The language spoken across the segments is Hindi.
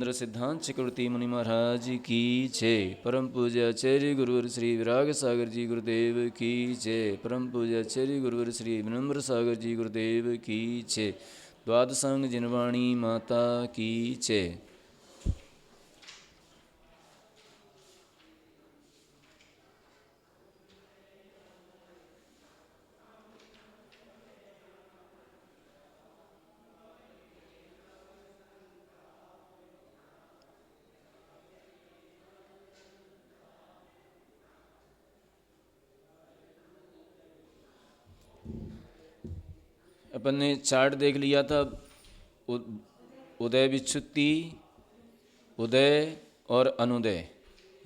सिद्धांत चक्रवर्ती मुनि महाराज की जय। परम पूज्य आचार्य गुरुवर श्री विराग सागर जी गुरुदेव की जय। परम पूज्य आचार्य गुरुवर श्री विनम्र सागर जी गुरुदेव की जय। द्वादशांग जिनवाणी माता की जय। अपन ने चार्ट देख लिया था, उदय विच्छुत्ति, उदय और अनुदय,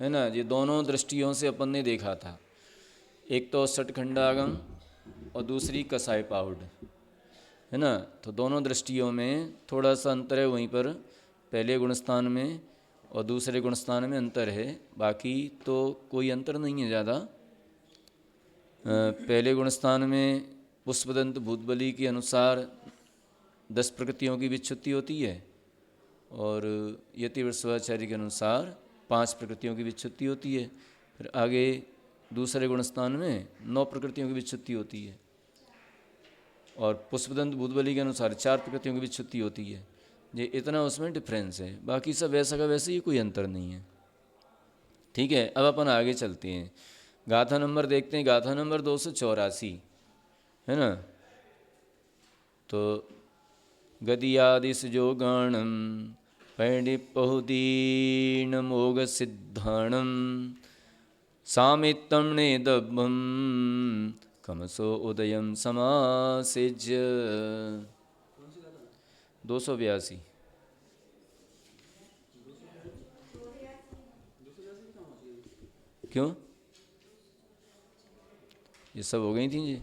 है ना। ये दोनों दृष्टियों से अपन ने देखा था। एक तो सठखंडागम और दूसरी कसाय पाउड, है ना। तो दोनों दृष्टियों में थोड़ा सा अंतर है, वहीं पर पहले गुणस्थान में और दूसरे गुणस्थान में अंतर है। बाकी तो कोई अंतर नहीं है ज़्यादा। पहले गुणस्थान में पुष्पदंत भूतबली के अनुसार 10 प्रकृतियों की विच्छुत्ति होती है और यति वृषभाचार्य के अनुसार 5 प्रकृतियों की विच्छुत्ति होती है। फिर आगे दूसरे गुणस्थान में 9 प्रकृतियों की विच्छुत्ति होती है और पुष्पदंत भूतबली के अनुसार 4 प्रकृतियों की विच्छुत्ति होती है। ये इतना उसमें डिफरेंस है, बाकी सब वैसा का वैसे ही, कोई अंतर नहीं है। ठीक है, अब अपन आगे चलते हैं, गाथा नंबर देखते हैं। गाथा नंबर 284, है ना। तो गदियादिश जो गाणम पैणिपहुदीन मोग सिद्धाणम सामित्तम नेदब्बम कमसो उदयम समासिज। 282। क्यों ये सब हो गई थी जी।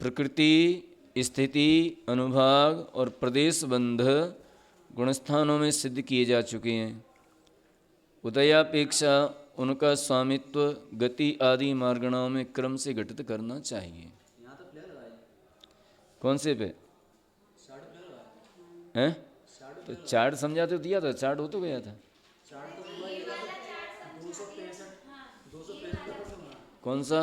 प्रकृति, स्थिति, अनुभाग और प्रदेश बंध गुणस्थानों में सिद्ध किए जा चुके हैं। उदयापेक्षा उनका स्वामित्व गति आदि मार्गणाओं में क्रम से घटित करना चाहिए। कौन से पे हैं? तो चार्ट समझा तो दिया था, चार्ट हो तो गया था। कौन सा?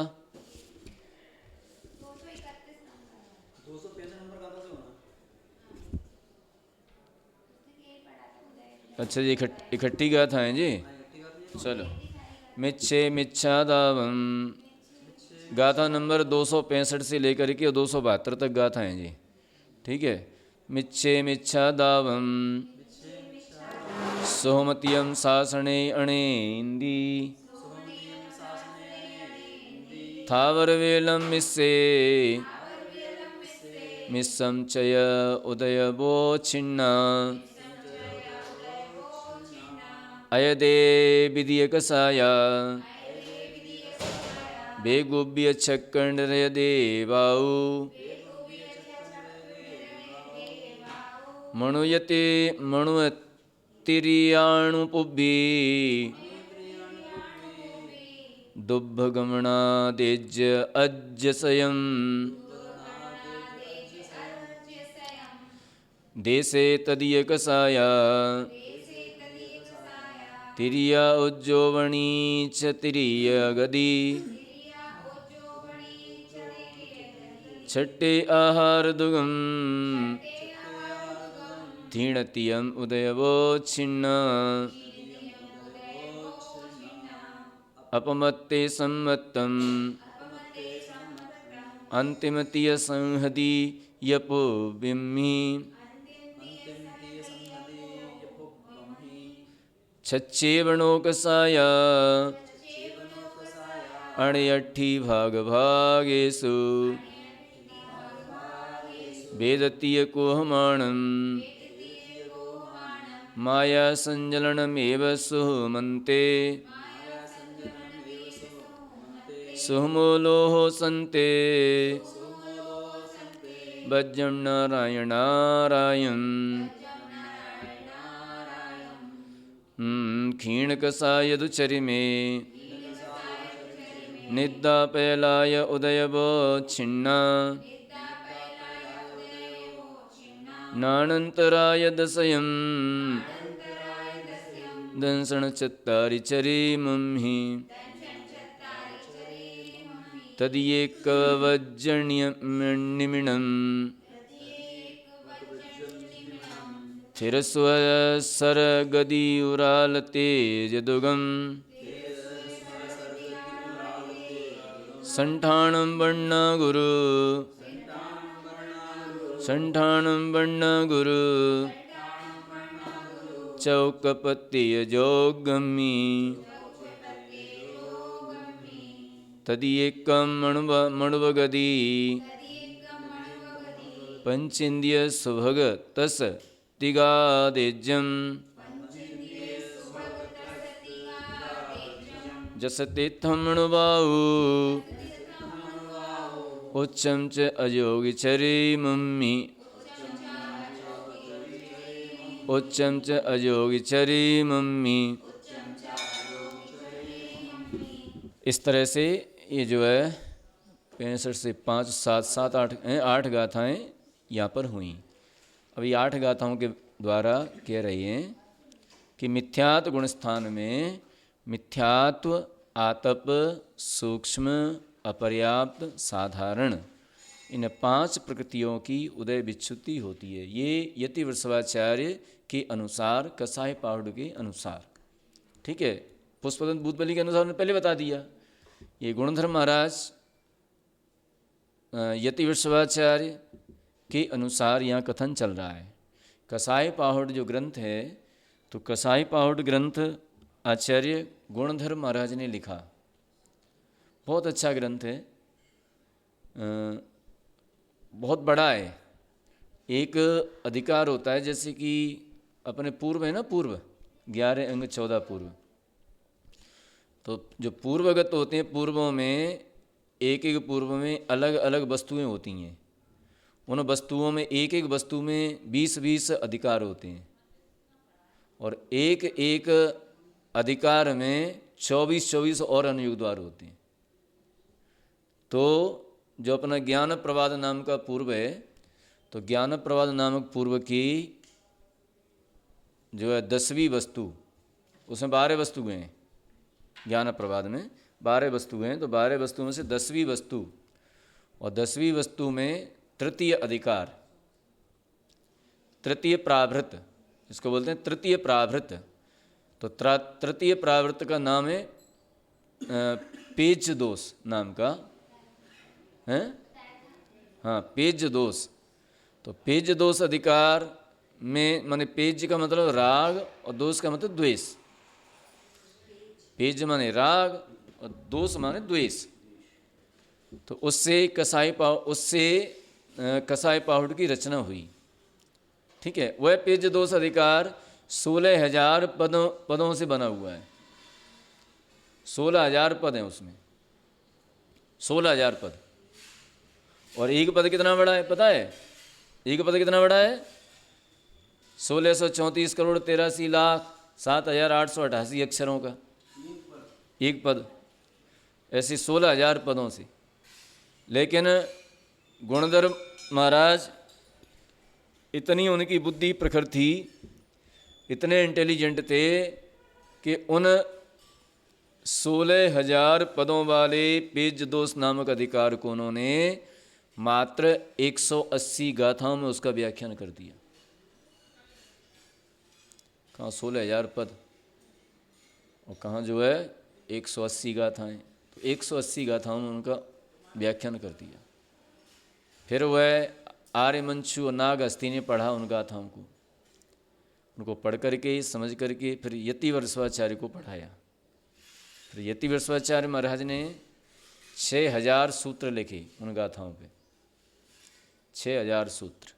अच्छा जी, इकट्ठी गाथा है जी। चलो, मिच्छे मिच्छादावम गाथा नंबर 265 से लेकर के 272 तक गाथा हैं जी। ठीक है। मिच्छे मिच्छादावम सोहमतियम सासणे अणे इंदी थावरवेलम मिस्से मिस्सम चय उदयबो छिन्ना अयदे विधियकसाया बेगुब्य चक्कंडरय देवाऊ मणुयते मणुतिरियाणुपुब्बी दुब्भगमनादेज्य अज्जसयं देशे तदीयकसाया तिरिया उज्जोवणी च तिरिय गदी छट्टे आहार दुगम तीणतियम उदयवो छिन्ना अपमत्ते सम्मत्तम अंतिमतीय संहदी यपो बिम्मी छच्चेवणोकसाया अणयट्ठी भाग भागेषु वेदतीय कोहमाणं माया संजलनमेव सुमन्ते सुमूलोः सन्ते वज्रं नारायणारायण क्षीणकसायदुचरिमे निद्दापैलाय उदयवो छिन्ना नानन्तराय दशयं दंसण चत्तारि चरे मम्हि तदीयैकवज्जनिमिणं थिरस्वसरगदियुरालतेजदुगम् सण्ठाणं वर्णगुरु सण्ठाणं वर्णगुरु चौकपत्यजोगम्मि तदीयैकं मणुवगदी पञ्चेन्द्रियसुभगतस तिगादेज्यं जसतीर्थं मणुबाहु उच्चं च अयोगिचरे मम्मि उच्चं च अयोगिचरे मम्मि। इस तरह से ये जो है 65 से 5, 7, 7, 8 गाथाएँ यहाँ पर हुई। अब ये 8 गाथाओं के द्वारा कह रही हैं कि मिथ्यात्व गुण स्थान में मिथ्यात्व, आतप, सूक्ष्म, अपर्याप्त, साधारण, इन 5 प्रकृतियों की उदय विच्युति होती है। ये यति वृषभाचार्य के अनुसार, कसाय पाहुड़ के अनुसार, ठीक है। पुष्पदंत भूतबली के अनुसार उन्होंने पहले बता दिया। ये गुणधर महाराज यति वृषभाचार्य के अनुसार यहाँ कथन चल रहा है। कसाय पाहुड़ जो ग्रंथ है, तो कसाय पाहुड़ ग्रंथ आचार्य गुणधर महाराज ने लिखा। बहुत अच्छा ग्रंथ है, बहुत बड़ा है। एक अधिकार होता है, जैसे कि अपने पूर्व है ना, पूर्व 11 अंग 14 पूर्व, तो जो पूर्वगत होते हैं, पूर्वों में एक एक पूर्व में अलग अलग वस्तुएं होती हैं। उन वस्तुओं में एक एक वस्तु में 20-20 अधिकार होते हैं, और एक एक अधिकार में 24-24 और अनुयुग द्वार होते हैं। तो जो अपना ज्ञान प्रवाद नाम का पूर्व है, तो ज्ञान प्रवाद नामक पूर्व की जो है 10वीं वस्तु, उसमें 12 वस्तुएं हैं। ज्ञान प्रवाद में 12 वस्तुएं हैं, तो 12 वस्तुओं में से 10वीं वस्तु, और 10वीं वस्तु में तृतीय अधिकार, तृतीय प्राभृत, इसको बोलते हैं तृतीय प्राभृत। तो तृतीय प्रावृत्त का नाम है पेज दोष नाम का है, हाँ, पेज दोष। तो पेज दोष अधिकार में, माने पेज का मतलब राग और दोष का मतलब द्वेष। पेज माने राग और दोष माने द्वेष। तो उससे कसाई पाहुड़ की रचना हुई, ठीक है। वह पेज दोष अधिकार 16,000 पदों से बना हुआ है। 16,000 पद हैं उसमें, 16,000 पद। और एक पद कितना बड़ा है पता है? एक पद कितना बड़ा है? 1634,83,07,888 अक्षरों का एक पद, ऐसे 16,000 पदों से। लेकिन गुणधर महाराज इतनी उनकी बुद्धि प्रखर थी, इतने इंटेलिजेंट थे कि उन 16,000 पदों वाले पेज दोष नामक अधिकार को उन्होंने मात्र 180 गाथाओं में उसका व्याख्यान कर दिया। कहाँ 16,000 पद और कहाँ जो है 180 गाथाएं। तो 180 गाथाओं में उनका व्याख्यान कर दिया। फिर वह आर्यमंशु और नाग हस्ती ने पढ़ा उन गाथाओं को, उनको पढ़ करके समझ करके फिर यति वृषभाचार्य को पढ़ाया। फिर यति वृषभाचार्य महाराज ने 6,000 सूत्र लिखे उन गाथाओं पे, 6,000 सूत्र।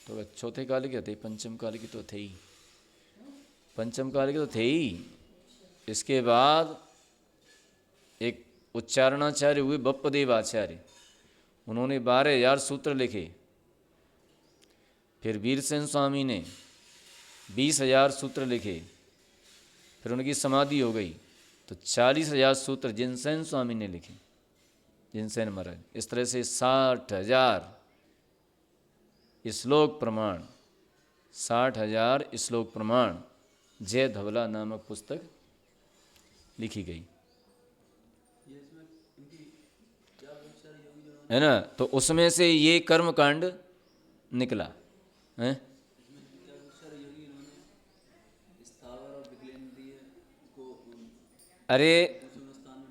तो चौथे काल के थे, पंचम काल के तो थे ही, पंचम काल के तो थे ही। इसके बाद एक उच्चारणाचार्य हुए बप्पदेव आचार्य, उन्होंने 12,000 सूत्र लिखे। फिर वीरसेन स्वामी ने 20,000 सूत्र लिखे। फिर उनकी समाधि हो गई तो 40,000 सूत्र जिनसेन स्वामी ने लिखे, जिनसेन महाराज। इस तरह से 60,000 श्लोक प्रमाण, 60,000 श्लोक प्रमाण जय धवला नामक पुस्तक लिखी गई है ना। तो उसमें से ये कर्मकांड निकला है। अरे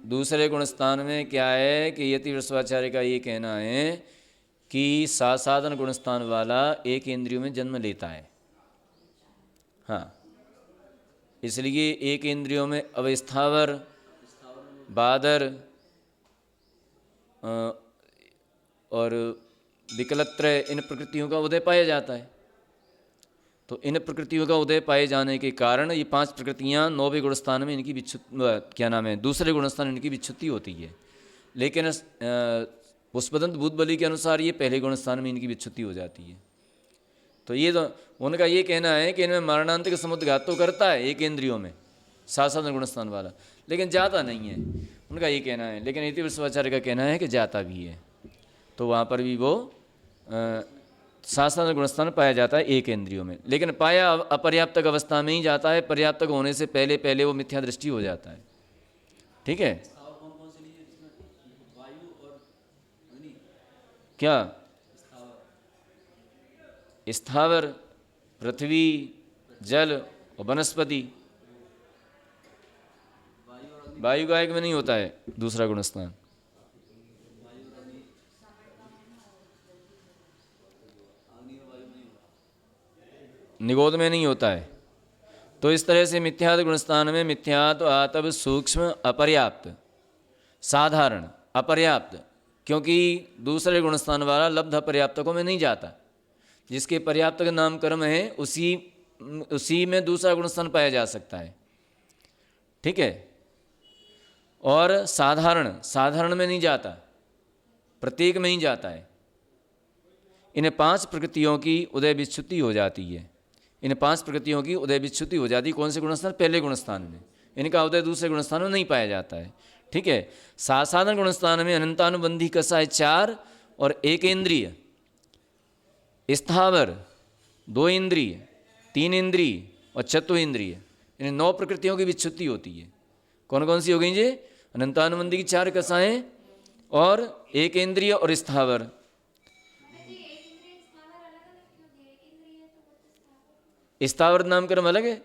दूसरे गुणस्थान में क्या है कि यति वृषभाचार्य का ये कहना है कि साधन गुणस्थान वाला एक इंद्रियों में जन्म लेता है। हाँ, इसलिए एक इंद्रियों में अवस्थावर, बादर और विकलत्रय, इन प्रकृतियों का उदय पाया जाता है। तो इन प्रकृतियों का उदय पाए जाने के कारण ये 5 प्रकृतियाँ 9वें गुणस्थान में इनकी क्या नाम है, दूसरे गुणस्थान इनकी विच्छुत्ति होती है। लेकिन पुष्पदंत भूतबली के अनुसार ये पहले गुणस्थान में इनकी विच्छुत्ति हो जाती है। तो ये तो उनका ये कहना है कि इनमें मरणांतिक समुद्घात तो करता है एक इंद्रियों में साधन गुणस्थान वाला, लेकिन जाता नहीं है, उनका ये कहना है। लेकिन यति वृषभाचार्य का कहना है कि जाता भी है। तो वहाँ पर भी वो साधन गुणस्थान पाया जाता है एक इंद्रियों में, लेकिन पाया अपर्याप्तक अवस्था में ही जाता है। पर्याप्तक होने से पहले पहले वो मिथ्या दृष्टि हो जाता है। ठीक है, क्या स्थावर, पृथ्वी, जल और वनस्पति। वायु गायक में नहीं होता है दूसरा गुणस्थान। निगोद में नहीं होता है। तो इस तरह से मिथ्यात गुणस्थान में मिथ्यात, आतव, सूक्ष्म, अपर्याप्त, साधारण, अपर्याप्त, क्योंकि दूसरे गुणस्थान वाला लब्ध अपर्याप्तकों में नहीं जाता। जिसके पर्याप्तक नाम कर्म है उसी में दूसरा गुणस्थान पाया जा सकता है। ठीक है, और साधारण में नहीं जाता, प्रत्येक में ही जाता है। इन 5 प्रकृतियों की उदय विच्छुत्ति हो जाती है। इन 5 प्रकृतियों की उदय विच्छुत्ति हो जाती है कौन से गुणस्थान? पहले गुणस्थान में। इनका उदय दूसरे गुणस्थान में नहीं पाया जाता है। ठीक है, साधन गुणस्थान में अनंतानुबंधी कसाय 4 और एक इंद्रिय, स्थावर 2 इंद्रिय, 3 इंद्रिय और चतु इंद्रिय, इन 9 प्रकृतियों की विच्छुत्ति होती है। कौन कौन सी हो गई जी? अनंतानुबंधी की 4 कसाएं और एक इंद्रिय और स्थावर। स्थावर नाम कर्म अलग है।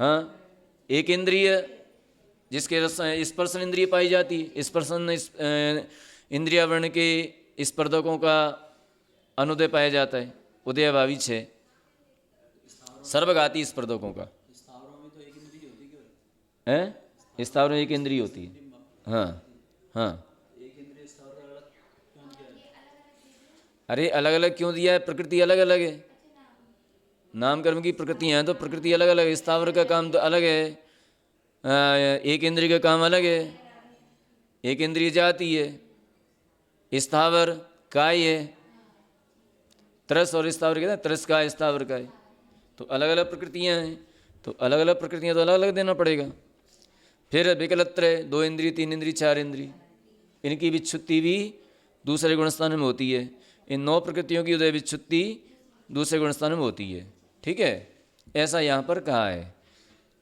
हाँ, एक इंद्रिय जिसके स्पर्शन इंद्रिय पाई जाती है, स्पर्शन इंद्रिया वर्ण के स्पर्धकों का अनुदय पाया जाता है, उदयभावी 6 सर्वघाती स्पर्धकों का है। स्थावर में एक इंद्रिय होती है। हाँ हाँ, अरे अलग अलग क्यों दिया है? प्रकृति अलग अलग है। नाम कर्म की प्रकृतियाँ हैं तो प्रकृति अलग अलग है। स्थावर का काम तो अलग है, एक इंद्रिय का काम अलग है। एक इंद्रिय जाती है, स्थावर काय है। तरस और स्थावर कहते हैं, तरस काय, स्थावर काय। तो अलग अलग प्रकृतियाँ हैं, तो अलग अलग प्रकृतियाँ तो अलग अलग देना पड़ेगा। फिर विकलत्रय 2 इंद्रिय, 3 इंद्रिय, 4 इंद्रिय, इनकी विच्छुत्ति भी दूसरे गुणस्थान में होती है। इन 9 प्रकृतियों की उदय विच्छुत्ति दूसरे गुणस्थान में होती है। ठीक है, ऐसा यहाँ पर कहा है।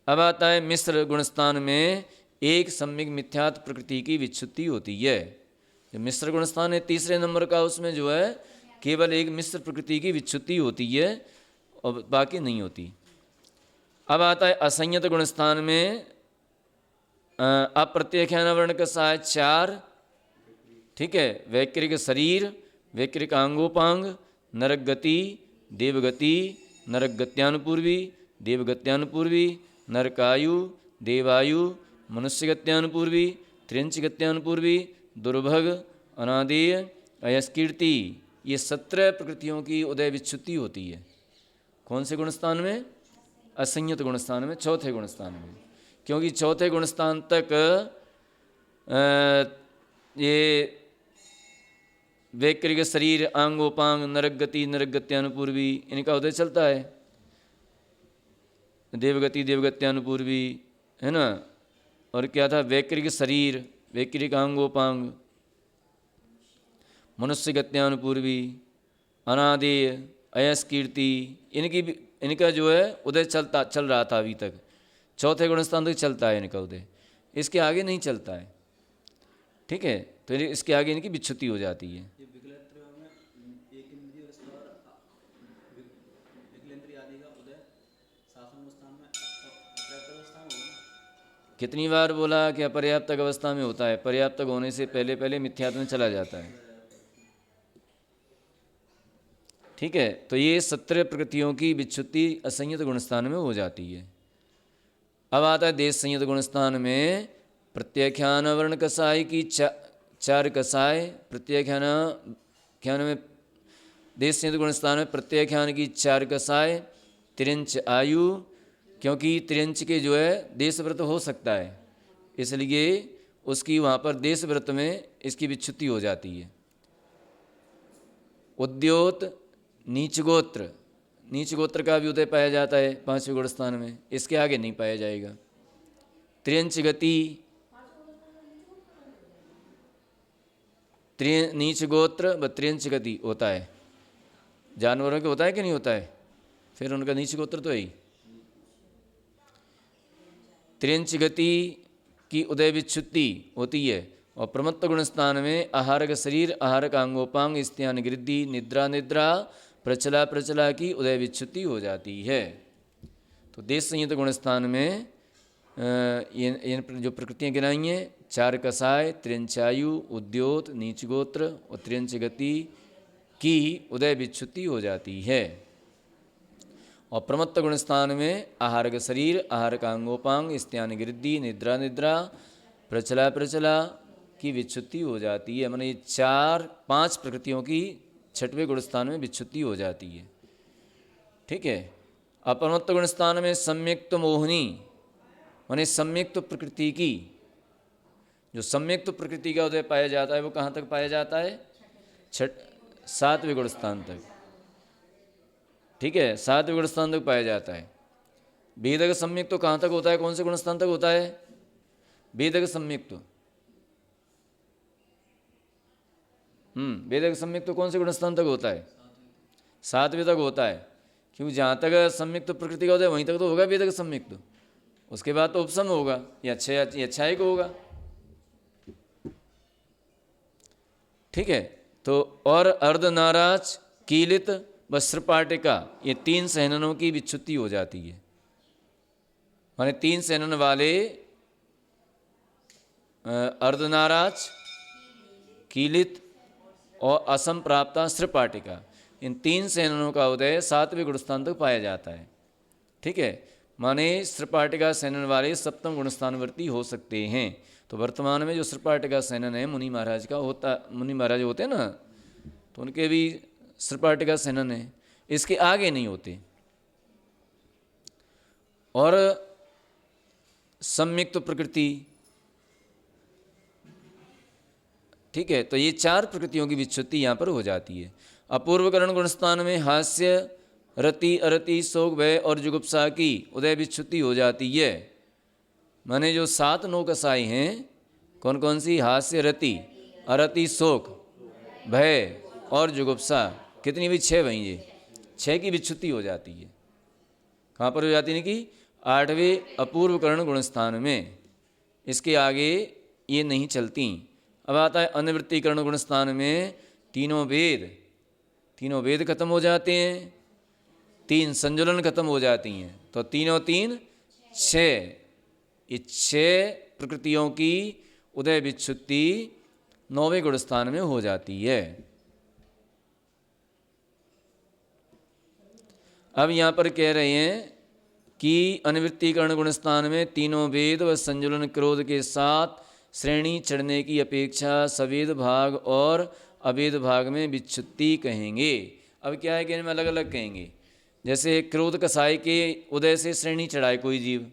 अब आता है मिश्र गुणस्थान में एक सम्यक मिथ्यात प्रकृति की विच्छुत्ति होती है। जो मिश्र गुणस्थान है 3रे नंबर का, उसमें जो है केवल एक मिश्र प्रकृति की विच्छुत्ति होती है और बाकी नहीं होती। अब आता है असंयत गुणस्थान में अप्रत्याख्यान वर्ण का सहाय 4। ठीक है, वैकृक शरीर, वैकृक अंगोपांग, नरक गति, देवगति, नरक गत्यानुपूर्वी, देवगत्यानुपूर्वी, नरकायु, देवायु, मनुष्यगत्यानुपूर्वी, त्रिंच गत्यानुपूर्वी, दुर्भग, अनादेय, अयस्कीर्ति, ये 17 प्रकृतियों की उदय विच्छुत्ति होती है। कौन से गुणस्थान में? असंयत गुणस्थान में, 4थे गुणस्थान में। क्योंकि 4थे गुणस्थान तक ये वैकृक शरीर, आंगोपांग, नरक गति, नरक गत्यानुपूर्वी, इनका उदय चलता है। देवगति, देवगत्यानुपूर्वी, है ना। और क्या था? वैकृक शरीर, वैकृक अंगोपांग, मनुष्य गत्यानुपूर्वी, अनादेय, अयस कीर्ति, इनका जो है उदय चल रहा था अभी तक, चौथे गुण स्थान तक चलता है इनका उदय, इसके आगे नहीं चलता है। ठीक है, तो इसके आगे इनकी विच्छुति हो जाती है। कितनी बार बोला कि अपर्याप्तक अवस्था में होता है, पर्याप्तक होने से पहले पहले मिथ्यात्व में चला जाता है। ठीक है, तो ये 17 प्रकृतियों की विच्छुति असंयत गुणस्थान में हो जाती है। अब आता है देश संयत गुणस्थान में प्रत्याख्यान वर्ण कसाय की 4 कसाय, प्रत्याख्यान में देश संयत गुणस्थान में प्रत्याख्यान की 4 कसाय, त्रिंच आयु, क्योंकि त्रिंच के जो है देश व्रत हो सकता है, इसलिए उसकी वहाँ पर देश व्रत में इसकी विच्छुति हो जाती है। उद्योत नीच गोत्र, नीच गोत्र का भी उदय पाया जाता है 5वें गुणस्थान में, इसके आगे नहीं पाया जाएगा। त्रियंच गति, नीच गोत्र व त्रियंच गति होता है, जानवरों के होता है कि नहीं होता है, फिर उनका नीच गोत्र तो है ही। त्रियंच गति की उदय विच्छुति होती है, और प्रमत्त गुणस्थान में आहारक शरीर, आहारक अंगोपांग, स्त्यान गृद्धि, निद्रा निद्रा, प्रचला प्रचला की उदय विच्छुति हो जाती है। तो देश संयत गुणस्थान में ये जो प्रकृतियाँ गिनाई हैं, 4 कसाय, त्रियंचायु, उद्योत, नीच गोत्र और त्रियंच गति की उदय विच्छुति हो जाती है। और प्रमत्त गुणस्थान में आहारक शरीर, आहारक अंगोपांग, स्त्यान गृद्धि, निद्रा निद्रा, प्रचला प्रचला की विच्छुति हो जाती है। माने 4-5 प्रकृतियों की 6वें गुणस्थान में विच्छुति हो जाती है। ठीक है, अपरमत्त गुणस्थान में सम्यक्त मोहिनी, माने सम्यक्त प्रकृति की, जो सम्यक्त प्रकृति का उदय पाया जाता है वो कहाँ तक पाया जाता है, 7वें गुणस्थान तक। ठीक है, 7वें गुणस्थान तक पाया जाता है। वेदक सम्यक्त तो कहाँ तक होता है, कौन से गुणस्थान तक होता है, वेदक सम्यक्त। वेदक सम्यक्त तो कौन से गुणस्थान तक होता है, 7वें तक होता है, क्योंकि जहाँ तक सम्यक्त प्रकृति का होता है वहीं तक तो होगा वेदक सम्यक्त, उसके बाद तो उपसम होगा या अच्छाई को होगा। ठीक है, तो और अर्धनाराज, कीलित, वस्त्रपाटिका, ये 3 सहननों की विच्छुति हो जाती है। माने 3 सहनन वाले अर्धनाराज, कीलित और असम प्राप्ता स्त्रपाटिका, इन 3 सहननों का उदय 7वें गुणस्थान तक पाया जाता है। ठीक है, माने स्त्रपाटिका सहनन वाले 7वें गुणस्थानवर्ती हो सकते हैं। तो वर्तमान में जो स्त्रपाटिका सहनन है मुनि महाराज का होता, मुनि महाराज होते हैं ना, तो उनके भी स्त्रपाटिका सहनन है, इसके आगे नहीं होते। और सम्यक्त प्रकृति, ठीक है, तो ये 4 प्रकृतियों की विच्छुति यहाँ पर हो जाती है। अपूर्वकरण गुणस्थान में हास्य, रति, अरति, शोक, भय और जुगुप्सा की उदय विच्छुति हो जाती है। माने जो 7 नौ कसाई हैं, कौन कौन सी, हास्य, रति, अरति, शोक, भय और जुगुप्सा, कितनी भी 6 वहीं, ये 6 की विच्छुति हो जाती है। कहाँ पर हो जाती है कि 8वें अपूर्वकरण गुणस्थान में, इसके आगे ये नहीं चलती। अब आता है अनिवृत्तिकरण गुणस्थान में तीनों वेद खत्म हो जाते हैं, 3 संजुलन खत्म हो जाती हैं, तो 3 6, ये 6 प्रकृतियों की उदय विच्छुति 9वें गुणस्थान में हो जाती है। अब यहाँ पर कह रहे हैं कि अनिवृत्तिकरण गुणस्थान में तीनों वेद व संजुलन क्रोध के साथ श्रेणी चढ़ने की अपेक्षा सवेद भाग और अवेद भाग में विच्छुति कहेंगे। अब क्या है कि इनमें अलग अलग कहेंगे, जैसे क्रोध कसाय के उदय से श्रेणी चढ़ाए कोई जीव,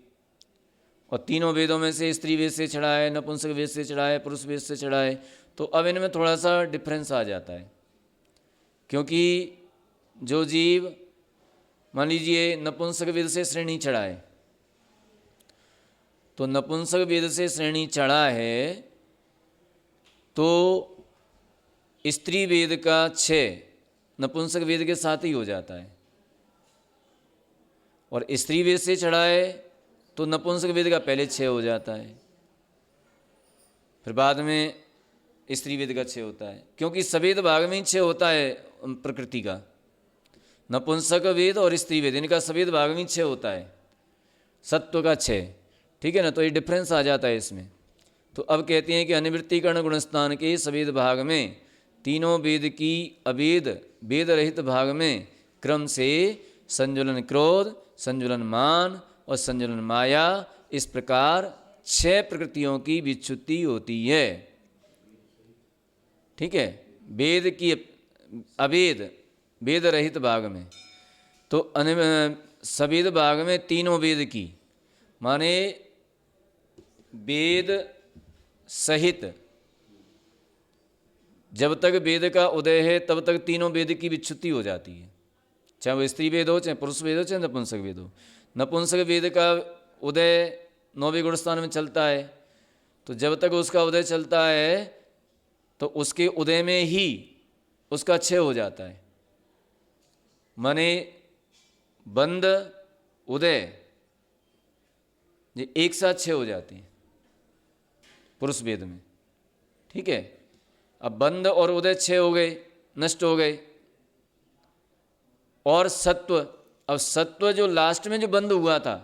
और तीनों वेदों में से स्त्री वेद से चढ़ाए, नपुंसक वेद से चढ़ाए, पुरुष वेद से चढ़ाए, तो अब इनमें थोड़ा सा डिफरेंस आ जाता है। क्योंकि जो जीव मान लीजिए नपुंसक वेद से श्रेणी चढ़ाए, तो नपुंसक वेद से श्रेणी चढ़ा है तो स्त्री वेद का 6 नपुंसक वेद के साथ ही हो जाता है, और स्त्री वेद से चढ़ाए तो नपुंसक वेद का पहले क्षय हो जाता है, फिर बाद में स्त्री वेद का क्षय होता है, क्योंकि सवेद भाग में ही क्षय होता है प्रकृति का। नपुंसक वेद और स्त्री वेद इनका सवेद भाग में क्षय होता है, सत्व का क्षय, ठीक है ना। तो ये डिफरेंस आ जाता है इसमें। तो अब कहते हैं कि अनिवृत्तिकरण गुणस्थान के सवेद भाग में तीनों वेद की अवेद वेद रहित भाग में क्रम से संजुलन क्रोध, संजुलन मान और संजुलन माया, इस प्रकार 6 प्रकृतियों की विच्युति होती है, ठीक है। वेद की अवेद वेद रहित भाग में, तो सवेद भाग में तीनों वेद की, माने वेद सहित जब तक वेद का उदय है तब तक तीनों वेद की विच्युति हो जाती है, चाहे वो स्त्री वेद हो, चाहे पुरुष वेद हो, चाहे नपुंसक वेद हो। नपुंसक वेद का उदय 9वें गुणस्थान में चलता है, तो जब तक उसका उदय चलता है तो उसके उदय में ही उसका क्षय हो जाता है, माने बंद उदय ये एक साथ क्षय हो जाती हैं पुरुष वेद में, ठीक है। अब बंद और उदय क्षय हो गए, नष्ट हो गए, और सत्व, अब सत्व जो लास्ट में जो बंद हुआ था,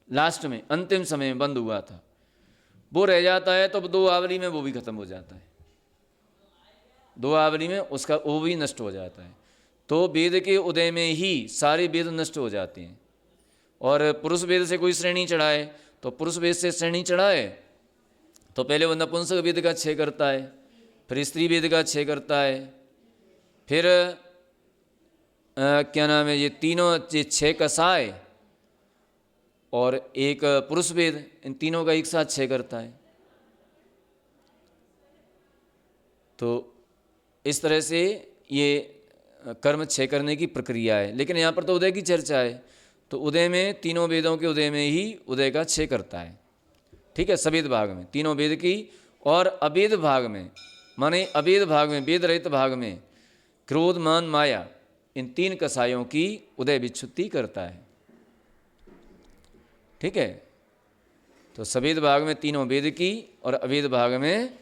लास्ट में अंतिम समय में बंद हुआ था, वो रह जाता है, तो 2 आवली में वो भी खत्म हो जाता है, 2 आवली में उसका वो भी नष्ट हो जाता है। तो वेद के उदय में ही सारे वेद नष्ट हो जाते हैं। और पुरुष वेद से कोई श्रेणी चढ़ाए तो पुरुष वेद से श्रेणी चढ़ाए तो पहले वो नपुंसक वेद का क्षय करता है, फिर स्त्री वेद का क्षय करता है, फिर क्या नाम है, ये तीनों ये 6 कसाय और एक पुरुष वेद, इन तीनों का एक साथ क्षय करता है। तो इस तरह से ये कर्म क्षय करने की प्रक्रिया है। लेकिन यहाँ पर तो उदय की चर्चा है, तो उदय में तीनों वेदों के उदय में ही उदय का क्षय करता है, ठीक है। सवेद भाग में तीनों वेद की, और अवेद भाग में माने अवेद भाग में वेद रहित भाग में क्रोध मान माया, इन 3 कसायों की उदय विच्युति करता है, ठीक है। तो सवेद भाग में तीनों वेद की और अवेद भाग में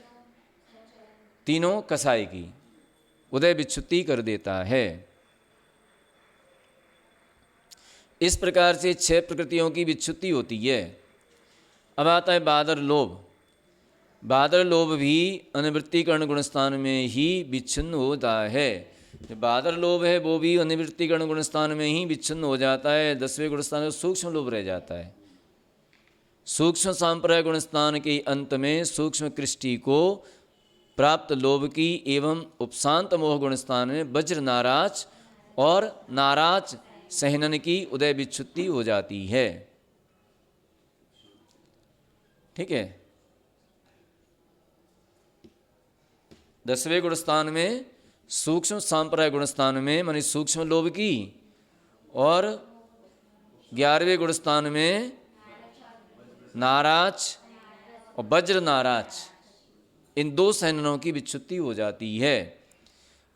तीनों कसाय की उदय विच्युति कर देता है। इस प्रकार से 6 प्रकृतियों की विच्युति होती है। अब आता है बादर लोभ। बादर लोभ भी अनिवृत्तिकरण गुणस्थान में ही विच्छिन्न होता है। जो बादर लोभ है वो भी अनिवृत्तिकरण गुणस्थान में ही विच्छिन्न हो जाता है। 10वें गुणस्थान में सूक्ष्म लोभ रह जाता है। सूक्ष्म सांप्रदाय गुणस्थान के अंत में सूक्ष्म कृष्टि को प्राप्त लोभ की एवं उपशांत मोह गुणस्थान में वज्र नाराज और नाराज सहनन की उदय विच्युति हो जाती है, ठीक है। 10वें गुणस्थान में सूक्ष्म सांप्रदाय गुणस्थान में मानी सूक्ष्म लोभ की, और 11वें गुणस्थान में नाराज और वज्र नाराज, इन 2 सैननों की विच्युति हो जाती है।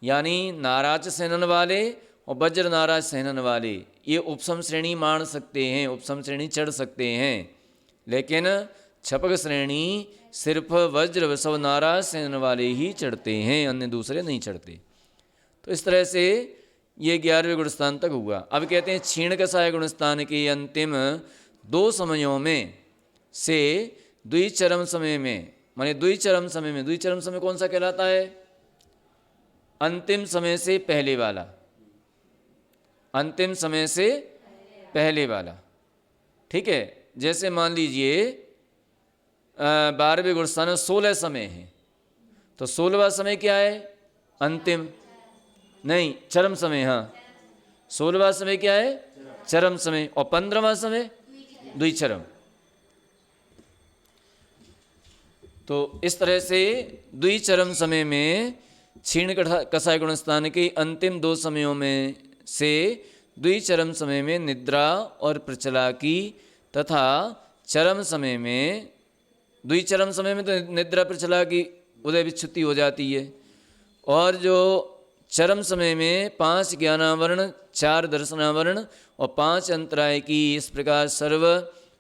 यानी नाराज सैनन वाले और वज्र नाराज सैनन वाले ये उपसम श्रेणी मान सकते हैं, उपसम श्रेणी चढ़ सकते हैं, लेकिन छपक श्रेणी सिर्फ वज्र वृषभ नाराज सैनन वाले ही चढ़ते हैं, अन्य दूसरे नहीं चढ़ते। तो इस तरह से ये 11वें गुणस्थान तक हुआ। अब कहते हैं क्षीण कसाय गुणस्थान के अंतिम 2 समयों में से द्विचरम समय में, माने द्विचरम समय में, द्विचरम समय कौन सा कहलाता है? अंतिम समय से पहले वाला, अंतिम समय से पहले वाला, ठीक है। जैसे मान लीजिए 12वें गुणस्थान में 16 समय है, तो 16वां समय क्या है? अंतिम नहीं, चरम समय। हाँ, 16वां समय क्या है? चरम समय। और 15वां समय द्विचरम। तो इस तरह से द्विचरम समय में क्षीण कसाय गुणस्थान के अंतिम 2 समयों में से द्विचरम समय में निद्रा और प्रचला की, तथा चरम समय में, द्विचरम समय में तो निद्रा प्रचला की उदय विच्युति हो जाती है, और जो चरम समय में 5 ज्ञानावरण, 4 दर्शनावरण और 5 अंतराय की इस प्रकार सर्व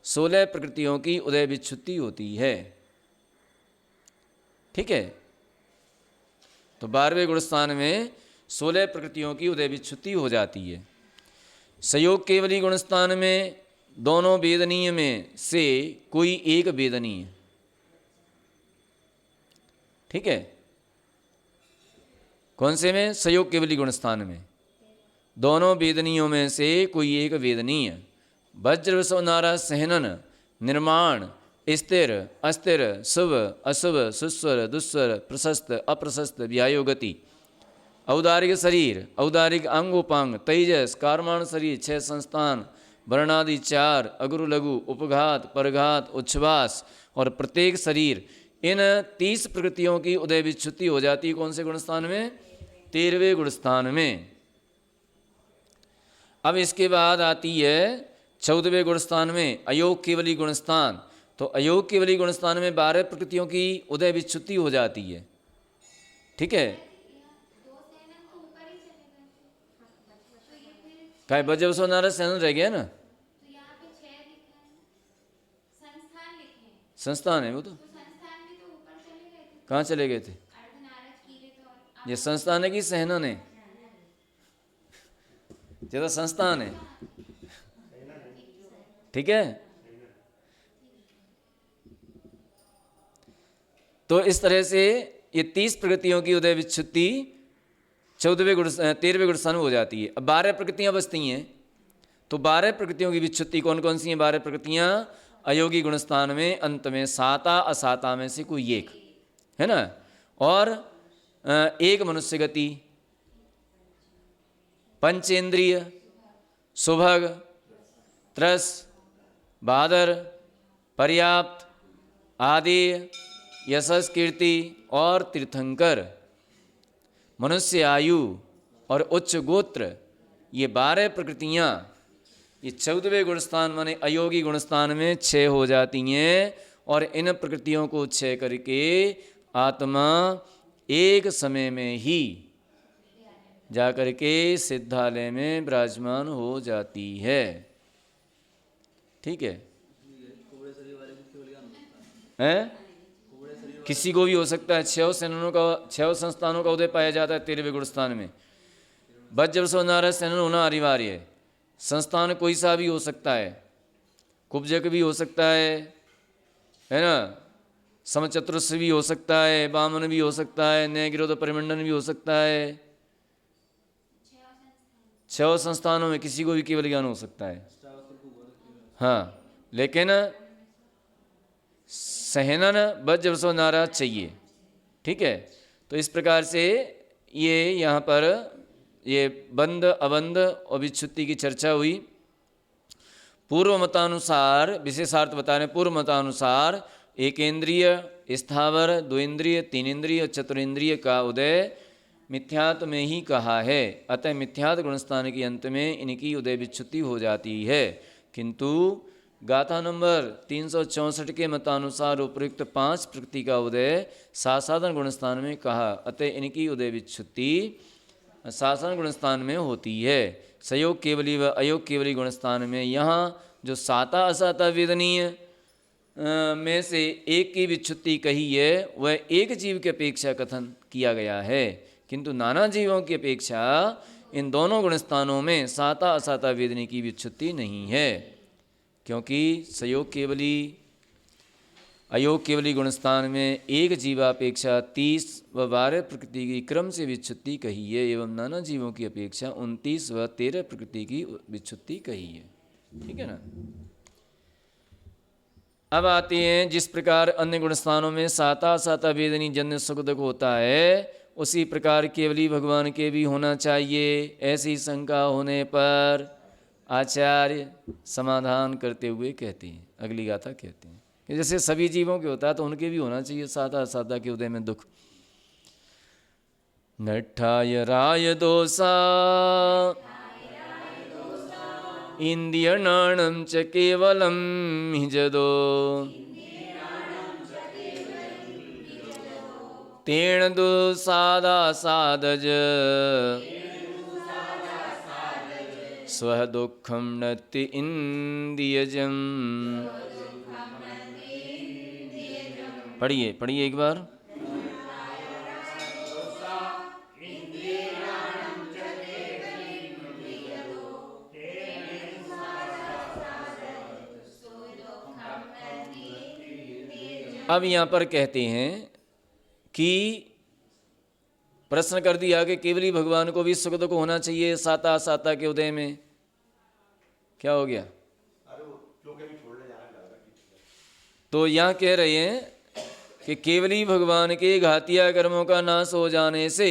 16 प्रकृतियों की उदय विच्छुत्ति होती है। ठीक है, तो 12वें गुणस्थान में 16 प्रकृतियों की उदय विच्छुत्ति हो जाती है। संयोग केवली गुणस्थान में दोनों वेदनीय में से कोई एक वेदनीय। ठीक है, कौन से में? संयोग केवली गुणस्थान में दोनों वेदनीयों में से कोई एक वेदनीय। वज्र विषव नारा सहनन, निर्माण, स्थिर अस्थिर, शुभ अशुभ, सुस्वर दुस्वर, प्रशस्त अप्रशस्त, व्यायो गति, औदारिक शरीर, औदारिक अंग उपांग, तेजस, कारमान शरीर, 6 संस्थान, वर्णादि 4, अगुरु लघु, उपघात, परघात, उच्छ्वास और प्रत्येक शरीर, इन 30 प्रकृतियों की उदय विच्छुत्ति हो जाती है। कौन से गुणस्थान में? 13वें गुणस्थान में। अब इसके बाद आती है 14वें गुणस्थान में अयोग केवली गुणस्थान। तो अयोग केवली गुणस्थान में 12 प्रकृतियों की उदय विच्छुत्ति हो जाती है। ठीक है, क्या बजे नारा सहन रह गया ना, संस्थान है वो तो कहाँ चले गए थे? ये संस्थान है कि सहनन है? ये तो संस्थान है। ठीक है, तो इस तरह से ये 30 प्रकृतियों की उदय विच्छुत्ति 13वें गुणस्थान में हो जाती है। अब 12 प्रकृतियां बचती हैं, तो 12 प्रकृतियों की विच्छुत्ति कौन कौन सी हैं? 12 प्रकृतियां अयोगी गुणस्थान में अंत में साता असाता में से कोई एक है ना, और एक मनुष्य गति, पंचेंद्रिय, सुभग, त्रस, बादर, पर्याप्त, आदि, यशस, कीर्ति और तीर्थंकर, मनुष्य आयु और उच्च गोत्र, ये 12 प्रकृतियां ये 14वें गुणस्थान माने अयोगी गुणस्थान में 6 हो जाती हैं। और इन प्रकृतियों को क्षय करके आत्मा एक समय में ही जाकर के सिद्धालय में विराजमान हो जाती है। ठीक है, हैं? किसी को भी हो सकता है। 6 संस्थानों का उदय पाया जाता है 13वें गुणस्थान में। वज्र विषव नारा सहनन होना अनिवार्य है। संस्थान कोई सा भी हो सकता है, कुब्जक भी हो सकता है ना, समचतुरस्र भी हो सकता है, वामन भी हो सकता है, न्याय गिरोध परिमंडन भी हो सकता है। 6 संस्थानों में किसी को भी केवल ज्ञान हो सकता है। हाँ, लेकिन सहनन वज्र विषव नारा चाहिए। ठीक है, तो इस प्रकार से ये यहाँ पर ये बंध अबंध और विच्छुत्ति की चर्चा हुई। पूर्व मतानुसार विशेषार्थ बता रहे हैं। पूर्व मतानुसार एकेंद्रिय, स्थावर, द्विंद्रिय, तीनेंद्रिय और चतुरेंद्रिय का उदय मिथ्यात्व में ही कहा है। अतः मिथ्यात्व गुणस्थान के अंत में इनकी उदय विच्छुत्ति हो जाती है। किंतु गाथा नंबर 364 के मतानुसार उपयुक्त 5 प्रकृति का उदय सासाधन गुणस्थान में कहा। अतः इनकी उदय विच्छुत्ति सासाधन गुणस्थान में होती है। संयोग केवली व अयोग केवली गुणस्थान में यहाँ जो साता असाता वेदनीय में से एक की विच्छुत्ति कही है वह एक जीव की अपेक्षा कथन किया गया है। किंतु नाना जीवों की अपेक्षा इन दोनों गुणस्थानों में साता असाता वेदनी की विच्छुत्ति नहीं है, क्योंकि संयोग केवली अयोग केवली गुणस्थान में एक जीवापेक्षा 30 व 12 प्रकृति की क्रम से विच्छुत्ति कही है, एवं नाना जीवों की अपेक्षा 29 व 13 प्रकृति की विच्छुत्ति कही है। ठीक है ना। अब आते हैं जिस प्रकार अन्य गुणस्थानों में साता साता वेदनी जन्य सुख दुख होता है, उसी प्रकार केवली भगवान के भी होना चाहिए। ऐसी शंका होने पर आचार्य समाधान करते हुए कहते हैं, अगली गाथा कहते हैं कि जैसे सभी जीवों के होता है तो उनके भी होना चाहिए साता साता के उदय में दुख। नट्ठाय राय दोषा इंद्रियाणां च केवलं हिजदो तेण दुसादा सादज स्वह दुखम नति इंदियजम। पढ़िए पढ़िए एक बार। अब यहाँ पर कहते हैं कि प्रश्न कर दिया कि केवली भगवान को भी सुख दुख होना चाहिए साता साता के उदय में। क्या हो गया? तो यहाँ कह रहे हैं कि केवली भगवान के घातिया कर्मों का नाश हो जाने से,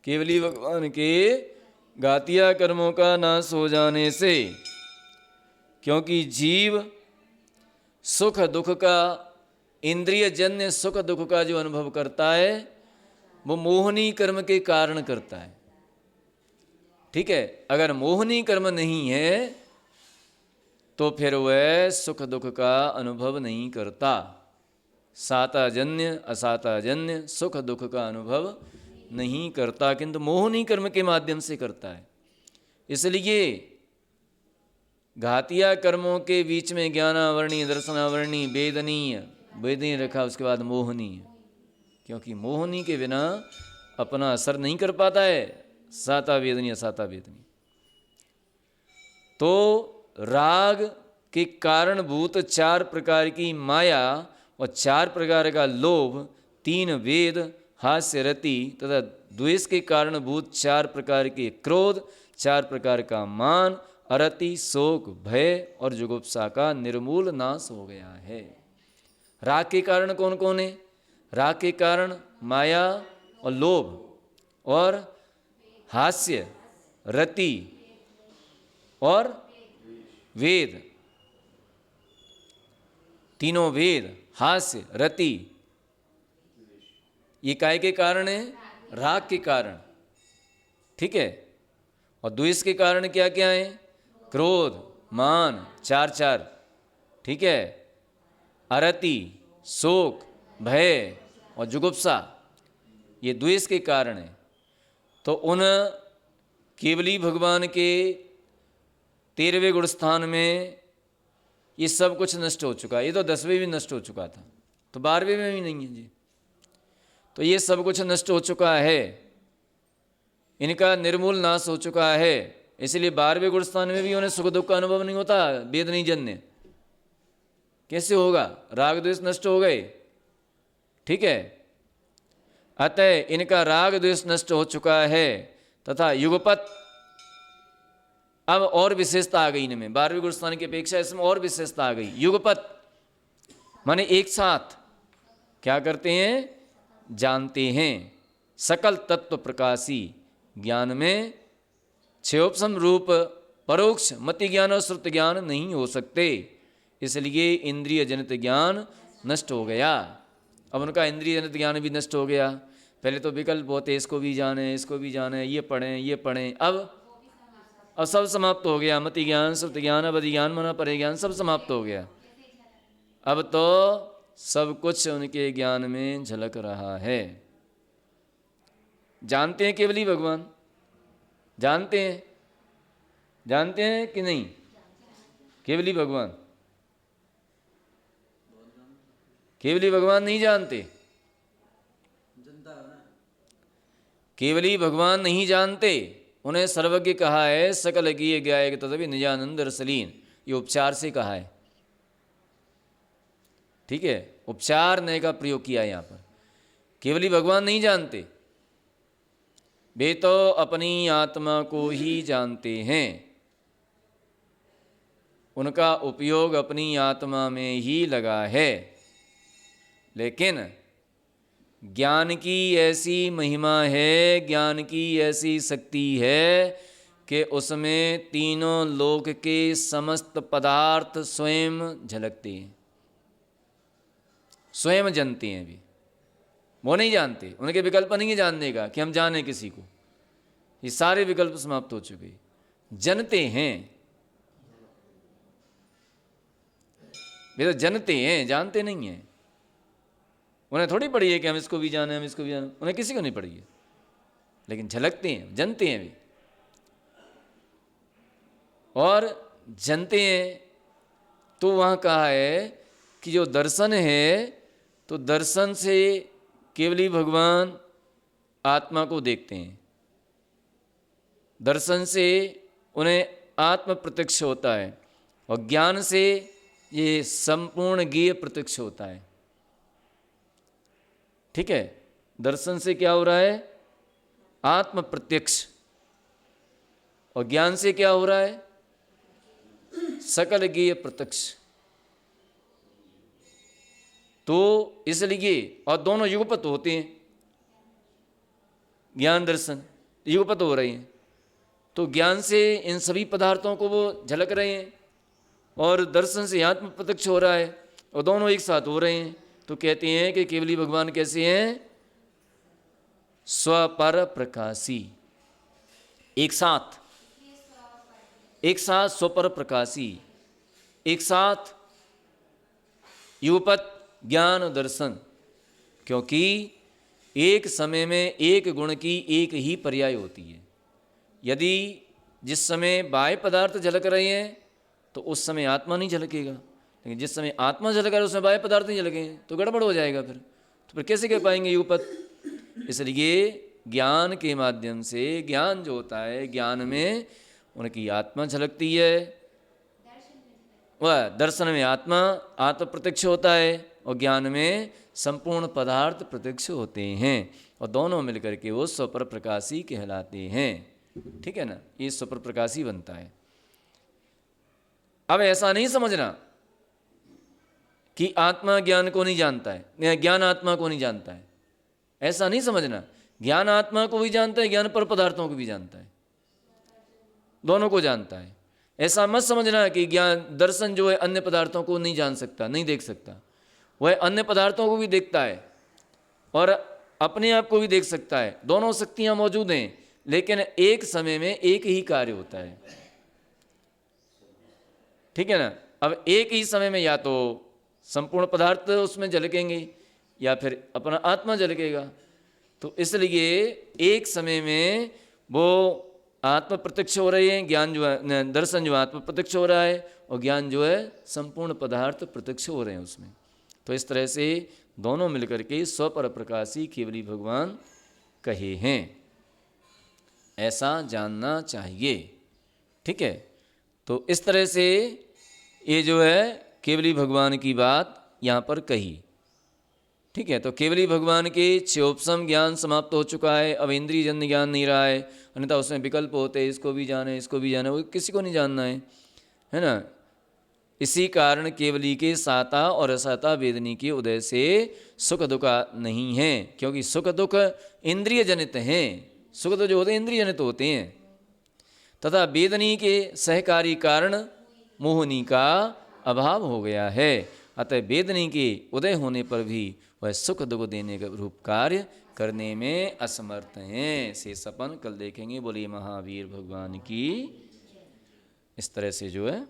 केवली भगवान के घातिया कर्मों का नाश हो जाने से, क्योंकि जीव सुख दुख का, इंद्रिय जन्य सुख दुख का जो अनुभव करता है वो मोहनी कर्म के कारण करता है। ठीक है, अगर मोहनी कर्म नहीं है तो फिर वह सुख दुख का अनुभव नहीं करता। साताजन्य असाताजन्य सुख दुख का अनुभव नहीं करता, किंतु मोहनी कर्म के माध्यम से करता है। इसलिए घातिया कर्मों के बीच में ज्ञानावरणी, दर्शनावरणी, वेदनीय, वेदनीय रखा, उसके बाद मोहनीय, क्योंकि मोहनी के बिना अपना असर नहीं कर पाता है। साता वेदनीय साता वेदनीय। तो राग के कारणभूत 4 प्रकार की माया और 4 प्रकार का लोभ, 3 वेद, हास्य रति तथा द्वेष के कारणभूत 4 प्रकार के क्रोध, 4 प्रकार का मान, अरति, शोक, भय और जुगुप्सा का निर्मूल नाश हो गया है। राग के कारण कौन कौन है? राग के कारण माया और लोभ और हास्य, रति और वेद। तीनों वेद, हास्य, रति, ये काय के कारण है? राग के कारण। ठीक है, और द्वेष के कारण क्या क्या है? क्रोध, मान, 4। ठीक है, अरति, शोक, भय और जुगुप्सा, ये द्वेष के कारण है। तो उन केवली भगवान के 13वें गुण स्थान में ये सब कुछ नष्ट हो चुका है। ये तो 10वें भी नष्ट हो चुका था, तो 12वें में भी नहीं है जी। तो ये सब कुछ नष्ट हो चुका है, इनका निर्मूल नाश हो चुका है। इसलिए 12वें गुण स्थान में भी उन्हें सुख दुख का अनुभव नहीं होता, वेद नहीं जन्य। कैसे होगा? राग द्वेष नष्ट हो गए। ठीक है, अतः इनका राग द्वेष नष्ट हो चुका है तथा युगपत, अब और विशेषता आ गई इनमें, 12वें गुण स्थान की अपेक्षा इसमें और विशेषता आ गई। युगपत माने एक साथ क्या करते हैं? जानते हैं। सकल तत्व प्रकाशी ज्ञान में क्षयोपम रूप परोक्ष मति ज्ञान और श्रुत ज्ञान नहीं हो सकते। इसलिए इंद्रिय जनित ज्ञान नष्ट हो गया। अब उनका इंद्रिय जनित ज्ञान भी नष्ट हो गया। पहले तो विकल्प होते, इसको भी जाने, इसको भी जाने, ये पढ़ें, ये पढ़ें। अब सब समाप्त हो गया। मति ज्ञान, श्रुत ज्ञान, अवधि ज्ञान, मना परे ज्ञान, सब समाप्त हो गया। अब तो सब कुछ उनके ज्ञान में झलक रहा है। जानते हैं केवली भगवान? जानते हैं? जानते हैं कि नहीं केवली भगवान? केवली भगवान नहीं जानते, केवली भगवान नहीं जानते। उन्हें सर्वज्ञ कहा है, सकल किए गायक तथापि निजानंद रसलीन। ये उपचार से कहा है। ठीक है, उपचार नय का प्रयोग किया है यहाँ पर। केवली भगवान नहीं जानते, वे तो अपनी आत्मा को ही जानते हैं। उनका उपयोग अपनी आत्मा में ही लगा है। लेकिन ज्ञान की ऐसी महिमा है, ज्ञान की ऐसी शक्ति है कि उसमें तीनों लोक के समस्त पदार्थ स्वयं झलकते हैं, स्वयं जानते हैं। भी वो नहीं जानते, उनके विकल्प नहीं है जानने का कि हम जाने किसी को। ये सारे विकल्प समाप्त हो चुके। जनते हैं, वे तो जनते हैं, जानते नहीं हैं। उन्हें थोड़ी पड़ी है कि हम इसको भी जाने, हम इसको भी जाने, उन्हें किसी को नहीं पड़ी है, लेकिन झलकते हैं, जानते हैं भी। और जानते हैं तो वहाँ कहा है कि जो दर्शन है, तो दर्शन से केवली भगवान आत्मा को देखते हैं, दर्शन से उन्हें आत्म प्रत्यक्ष होता है, और ज्ञान से ये संपूर्ण ज्ञेय प्रत्यक्ष होता है। ठीक है, दर्शन से क्या हो रहा है? आत्म प्रत्यक्ष। और ज्ञान से क्या हो रहा है? सकल ज्ञेय प्रत्यक्ष। तो इसलिए, और दोनों युगपत होते हैं, ज्ञान दर्शन युगपत हो रहे हैं। तो ज्ञान से इन सभी पदार्थों को वो झलक रहे हैं, और दर्शन से आत्म प्रत्यक्ष हो रहा है, और दोनों एक साथ हो रहे हैं। तो कहते हैं कि केवली भगवान कैसे हैं? स्वपर प्रकाशी, एक साथ स्वपर प्रकाशी, एक साथ युगपत ज्ञान दर्शन। क्योंकि एक समय में एक गुण की एक ही पर्याय होती है। यदि जिस समय बाह्य पदार्थ झलक रहे हैं तो उस समय आत्मा नहीं झलकेगा, लेकिन जिस समय आत्मा झलक रहा है उसमें बाह्य पदार्थ नहीं झलकेंगे, तो गड़बड़ हो जाएगा। फिर कैसे कह पाएंगे युगपत? इसलिए ज्ञान के माध्यम से, ज्ञान जो होता है, ज्ञान में उनकी आत्मा झलकती है, वह दर्शन में आत्मा प्रत्यक्ष होता है, और ज्ञान में संपूर्ण पदार्थ प्रत्यक्ष होते हैं, और दोनों मिलकर के वो स्वपर प्रकाशी कहलाते हैं। ठीक है ना, ये स्वपर प्रकाशी बनता है। अब ऐसा नहीं समझना कि आत्मा ज्ञान को नहीं जानता है या ज्ञान आत्मा को नहीं जानता है, ऐसा नहीं समझना। ज्ञान आत्मा को भी जानता है, ज्ञान पर पदार्थों को भी जानता है, दोनों को जानता है। ऐसा मत समझना कि ज्ञान दर्शन जो है अन्य पदार्थों को नहीं जान सकता, नहीं देख सकता। वह अन्य पदार्थों को भी देखता है और अपने आप को भी देख सकता है। दोनों शक्तियां मौजूद हैं, लेकिन एक समय में एक ही कार्य होता है। ठीक है ना। अब एक ही समय में या तो संपूर्ण पदार्थ उसमें झलकेंगे या फिर अपना आत्मा झलकेगा। तो इसलिए एक समय में वो आत्म प्रत्यक्ष हो रही है, ज्ञान जो है, दर्शन जो आत्म प्रत्यक्ष हो रहा है, और ज्ञान जो है संपूर्ण पदार्थ प्रत्यक्ष हो रहे हैं उसमें। तो इस तरह से दोनों मिलकर के स्वपर प्रकाशी केवली भगवान कहे हैं, ऐसा जानना चाहिए। ठीक है। तो इस तरह से ये जो है केवली भगवान की बात यहाँ पर कही। ठीक है। तो केवली भगवान के क्षोपसम ज्ञान समाप्त हो चुका है, अब इंद्रिय जन्य ज्ञान नहीं रहा है, अन्यथा उसमें विकल्प होते हैं, इसको भी जाने इसको भी जाने, वो किसी को नहीं जानना है ना। इसी कारण केवली के साता और असाता वेदनी के उदय से सुख दुख नहीं है, क्योंकि सुख दुख इंद्रिय जनित हैं। सुख दुख जो होते हैं इंद्रिय जनित होते हैं, तथा वेदनी के सहकारी कारण मोहनी का अभाव हो गया है। अतः वेदनी के उदय होने पर भी वह सुख दुख देने का रूप कार्य करने में असमर्थ हैं। से सपन कल देखेंगे। बोलिए महावीर भगवान की। इस तरह से जो है